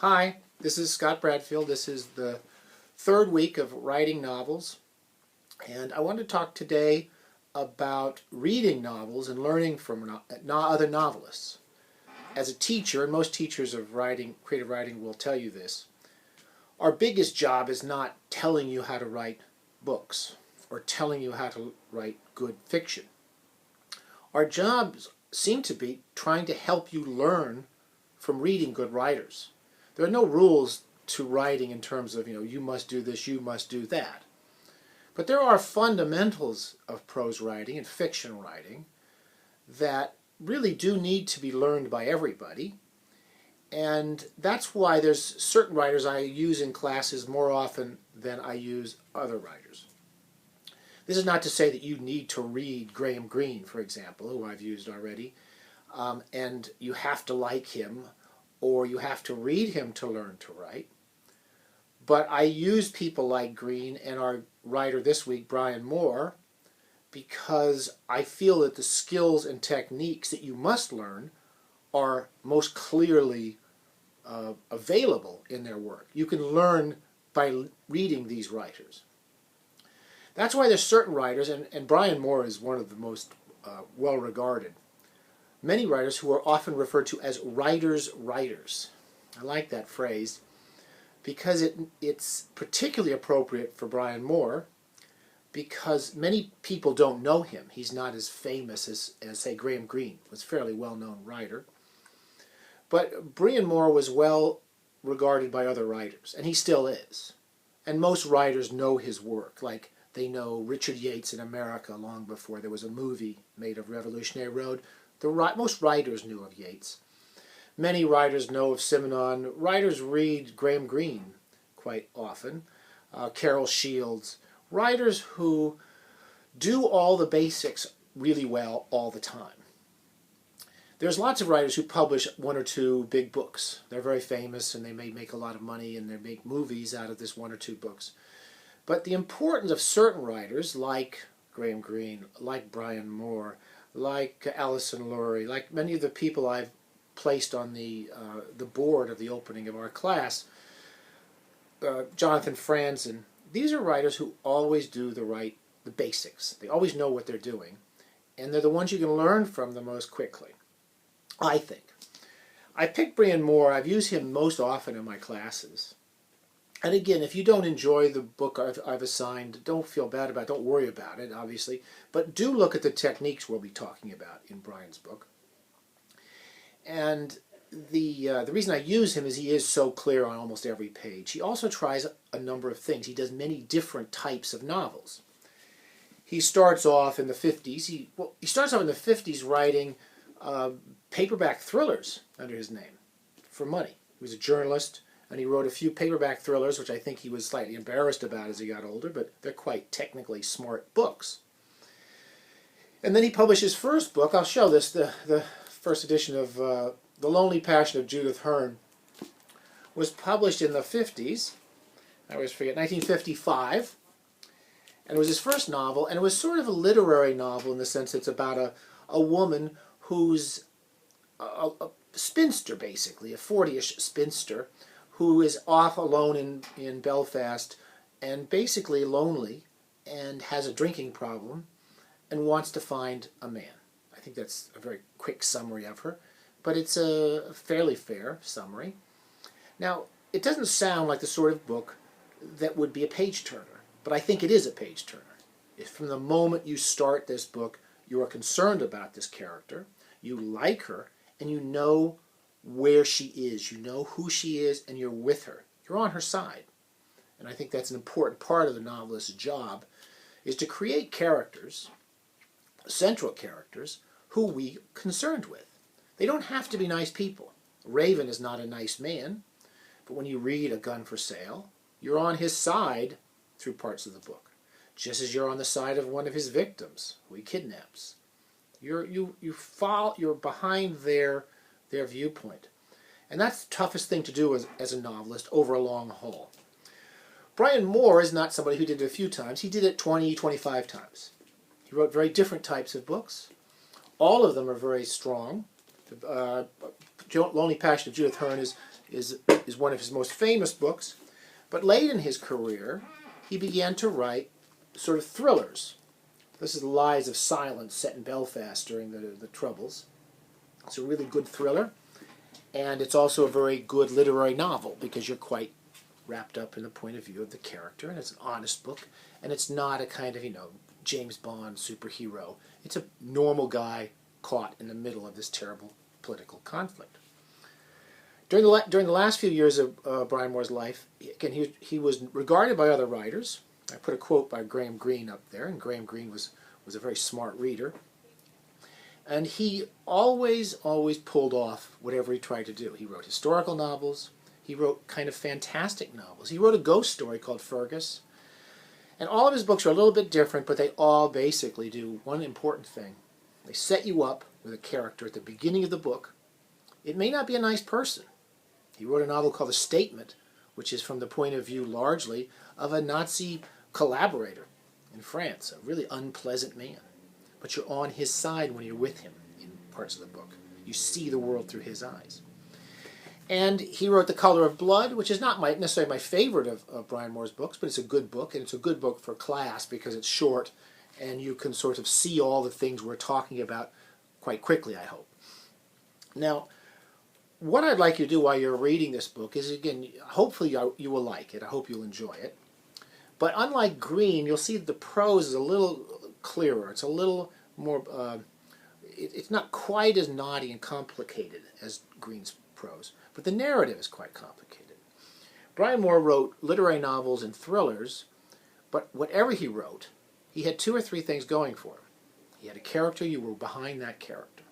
Hi, this is Scott Bradfield. This is the third week of writing novels, and I want to talk today about reading novels and learning from other novelists. As a teacher, and most teachers of writing, creative writing will tell you this, our biggest job is not telling you how to write books or telling you how to write good fiction. Our jobs seem to be trying to help you learn from reading good writers. There are no rules to writing in terms of, you must do this, you must do that. But there are fundamentals of prose writing and fiction writing that really do need to be learned by everybody. And that's why there's certain writers I use in classes more often than I use other writers. This is not to say that you need to read Graham Greene, for example, who I've used already, and you have to like him or you have to read him to learn to write. But I use people like Greene and our writer this week, Brian Moore, because I feel that the skills and techniques that you must learn are most clearly available in their work. You can learn by reading these writers. That's why there's certain writers, and Brian Moore is one of the most well-regarded, many writers who are often referred to as writers' writers. I like that phrase because it's particularly appropriate for Brian Moore because many people don't know him. He's not as famous as say, Graham Greene was a fairly well-known writer. But Brian Moore was well regarded by other writers, and he still is. And most writers know his work, like they know Richard Yates in America long before there was a movie made of Revolutionary Road. Most writers knew of Yates. Many writers know of Simenon. Writers read Graham Greene quite often, Carol Shields, writers who do all the basics really well all the time. There's lots of writers who publish one or two big books. They're very famous and they may make a lot of money and they make movies out of this one or two books. But the importance of certain writers like Graham Greene, like Brian Moore, like Alison Lurie, like many of the people I've placed on the board of the opening of our class, Jonathan Franzen, these are writers who always do the basics. They always know what they're doing, and they're the ones you can learn from the most quickly, I think. I picked Brian Moore. I've used him most often in my classes. And again, if you don't enjoy the book I've assigned, don't feel bad about it. Don't worry about it, obviously. But do look at the techniques we'll be talking about in Brian's book. And the reason I use him is he is so clear on almost every page. He also tries a number of things. He does many different types of novels. He starts off in the 50s. He starts off in the 50s writing paperback thrillers under his name for money. He was a journalist. And he wrote a few paperback thrillers, which I think he was slightly embarrassed about as he got older, but they're quite technically smart books. And then he published his first book. I'll show this, the first edition of The Lonely Passion of Judith Hearn was published in the 50s. I always forget, 1955. And it was his first novel, and it was sort of a literary novel in the sense it's about a woman who's a spinster, basically, a 40-ish spinster, who is off alone in Belfast and basically lonely and has a drinking problem and wants to find a man. I think that's a very quick summary of her, but it's a fairly fair summary. Now, it doesn't sound like the sort of book that would be a page-turner, but I think it is a page-turner. If from the moment you start this book, you are concerned about this character, you like her, and you know where she is, you know who she is, and you're with her. You're on her side. And I think that's an important part of the novelist's job, is to create characters, central characters, who we're concerned with. They don't have to be nice people. Raven is not a nice man, but when you read A Gun for Sale, you're on his side through parts of the book, just as you're on the side of one of his victims, who he kidnaps. You're behind their viewpoint. And that's the toughest thing to do as a novelist over a long haul. Brian Moore is not somebody who did it a few times. He did it 20, 25 times. He wrote very different types of books. All of them are very strong. Lonely Passion of Judith Hearn is one of his most famous books. But late in his career, he began to write sort of thrillers. This is The Lies of Silence, set in Belfast during the Troubles. It's a really good thriller, and it's also a very good literary novel because you're quite wrapped up in the point of view of the character, and it's an honest book, and it's not a kind of, James Bond superhero. It's a normal guy caught in the middle of this terrible political conflict. During the last few years of Brian Moore's life, again, he was regarded by other writers. I put a quote by Graham Greene up there, and Graham Greene was a very smart reader. And he always pulled off whatever he tried to do. He wrote historical novels. He wrote kind of fantastic novels. He wrote a ghost story called Fergus. And all of his books are a little bit different, but they all basically do one important thing. They set you up with a character at the beginning of the book. It may not be a nice person. He wrote a novel called The Statement, which is from the point of view largely of a Nazi collaborator in France, a really unpleasant man. But you're on his side when you're with him in parts of the book. You see the world through his eyes. And he wrote The Color of Blood, which is not necessarily my favorite of Brian Moore's books, but it's a good book, and it's a good book for class because it's short, and you can sort of see all the things we're talking about quite quickly, I hope. Now, what I'd like you to do while you're reading this book is, again, hopefully you will like it. I hope you'll enjoy it. But unlike Greene, you'll see that the prose is a little clearer. It's a little more, it's not quite as knotty and complicated as Greene's prose, but the narrative is quite complicated. Brian Moore wrote literary novels and thrillers, but whatever he wrote, he had 2 or 3 things going for him. He had a character, you were behind that character.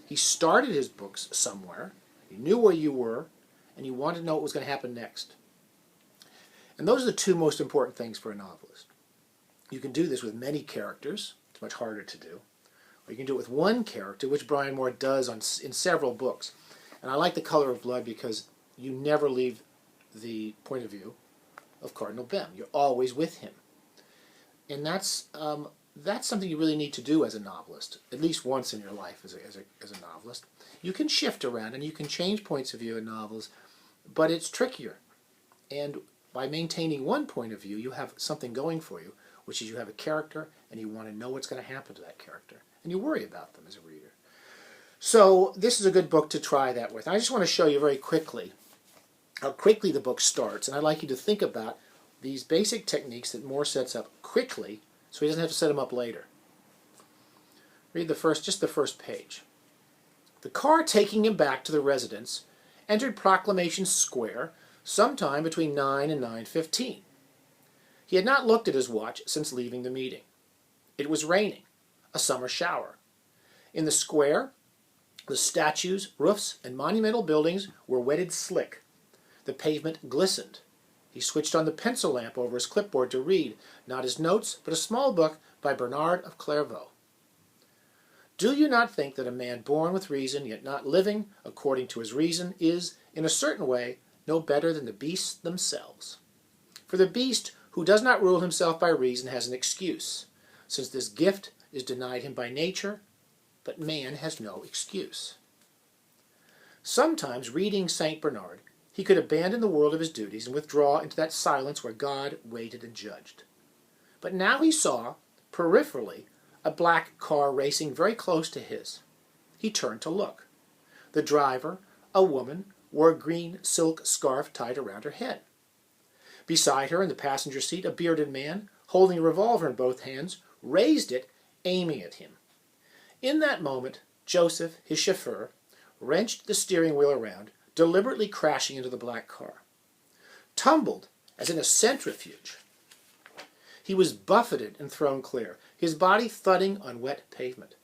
He started his books somewhere, you knew where you were, and you wanted to know what was going to happen next. And those are the 2 most important things for a novelist. You can do this with many characters. It's much harder to do. Or you can do it with one character, which Brian Moore does in several books. And I like The Color of Blood because you never leave the point of view of Cardinal Bem. You're always with him. And that's something you really need to do as a novelist, at least once in your life as a novelist. You can shift around and you can change points of view in novels, but it's trickier. And by maintaining one point of view, you have something going for you, which is you have a character and you want to know what's going to happen to that character. And you worry about them as a reader. So this is a good book to try that with. I just want to show you very quickly how quickly the book starts. And I'd like you to think about these basic techniques that Moore sets up quickly so he doesn't have to set them up later. Read just the first page. The car taking him back to the residence entered Proclamation Square sometime between 9 and 9:15. He had not looked at his watch since leaving the meeting. It was raining, a summer shower. In the square, the statues, roofs, and monumental buildings were wetted slick. The pavement glistened. He switched on the pencil lamp over his clipboard to read, not his notes, but a small book by Bernard of Clairvaux. Do you not think that a man born with reason, yet not living according to his reason, is, in a certain way, no better than the beasts themselves? For the beast who does not rule himself by reason has an excuse, since this gift is denied him by nature, but man has no excuse. Sometimes, reading St. Bernard, he could abandon the world of his duties and withdraw into that silence where God waited and judged. But now he saw, peripherally, a black car racing very close to his. He turned to look. The driver, a woman, wore a green silk scarf tied around her head. Beside her in the passenger seat, a bearded man, holding a revolver in both hands, raised it, aiming at him. In that moment, Joseph, his chauffeur, wrenched the steering wheel around, deliberately crashing into the black car. Tumbled, as in a centrifuge, he was buffeted and thrown clear, his body thudding on wet pavement.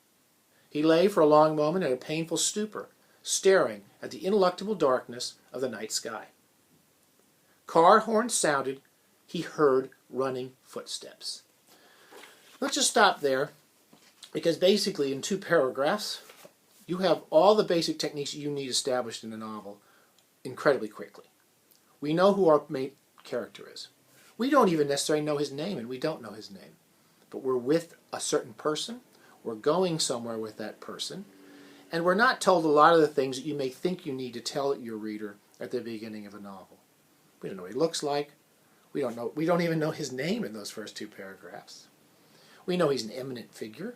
He lay for a long moment in a painful stupor, staring at the ineluctable darkness of the night sky. Car horns sounded. He heard running footsteps. Let's just stop there, because basically in 2 paragraphs, you have all the basic techniques you need established in a novel incredibly quickly. We know who our main character is. We don't even necessarily know his name, and we don't know his name. But we're with a certain person. We're going somewhere with that person. And we're not told a lot of the things that you may think you need to tell your reader at the beginning of a novel. We don't know what he looks like. We don't even know his name in those first 2 paragraphs. We know he's an eminent figure.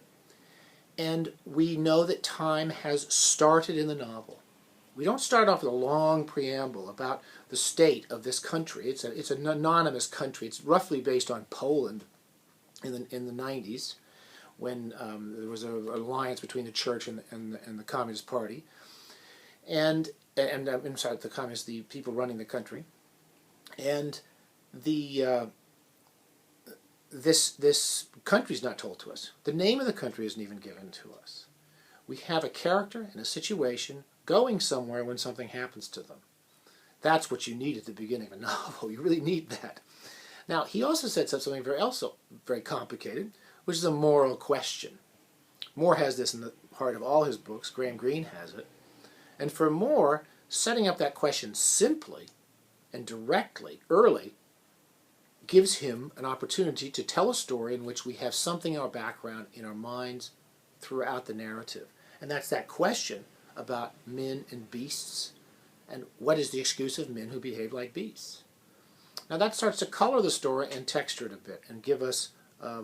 And we know that time has started in the novel. We don't start off with a long preamble about the state of this country. It's an anonymous country. It's roughly based on Poland in the 90s, when there was an alliance between the church and the Communist Party, and inside the communists, the people running the country, and this country's not told to us. The name of the country isn't even given to us. We have a character and a situation going somewhere when something happens to them. That's what you need at the beginning of a novel. You really need that. Now, he also said something very complicated, which is a moral question. Moore has this in the heart of all his books. Graham Greene has it. And for Moore, setting up that question simply and directly, early, gives him an opportunity to tell a story in which we have something in our background, in our minds, throughout the narrative. And that's that question about men and beasts, and what is the excuse of men who behave like beasts. Now that starts to color the story and texture it a bit, and give us a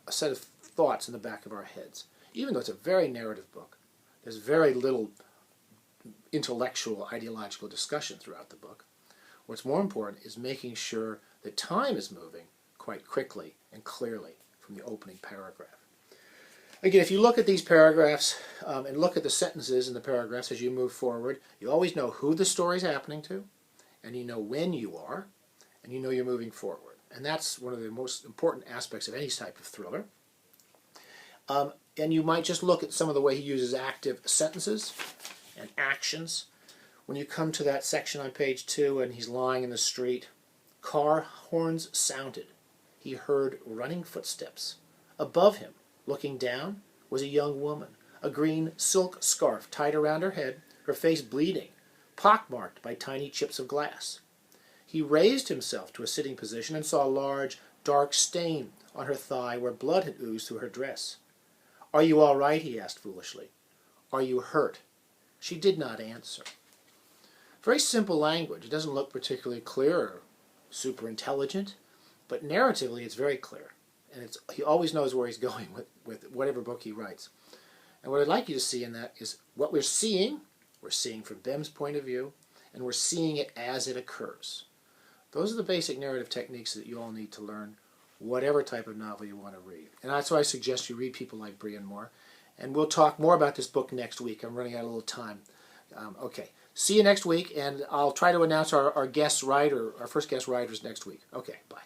set of thoughts in the back of our heads. Even though it's a very narrative book, there's very little intellectual, ideological discussion throughout the book. What's more important is making sure that time is moving quite quickly and clearly from the opening paragraph. Again, if you look at these paragraphs and look at the sentences in the paragraphs as you move forward, you always know who the story's happening to, and you know when you are, and you know you're moving forward. And that's one of the most important aspects of any type of thriller. And you might just look at some of the way he uses active sentences and actions. When you come to that section on page 2 and he's lying in the street, car horns sounded. He heard running footsteps. Above him, looking down, was a young woman, a green silk scarf tied around her head, her face bleeding, pockmarked by tiny chips of glass. He raised himself to a sitting position and saw a large, dark stain on her thigh where blood had oozed through her dress. "Are you all right?" he asked foolishly. "Are you hurt?" She did not answer. Very simple language. It doesn't look particularly clear or super intelligent, but narratively it's very clear. And he always knows where he's going with whatever book he writes. And what I'd like you to see in that is what we're seeing from Bem's point of view, and we're seeing it as it occurs. Those are the basic narrative techniques that you all need to learn, whatever type of novel you want to read. And that's why I suggest you read people like Brian Moore. And we'll talk more about this book next week. I'm running out of a little time. Okay, see you next week, and I'll try to announce our guest writer, our first guest writers next week. Okay, bye.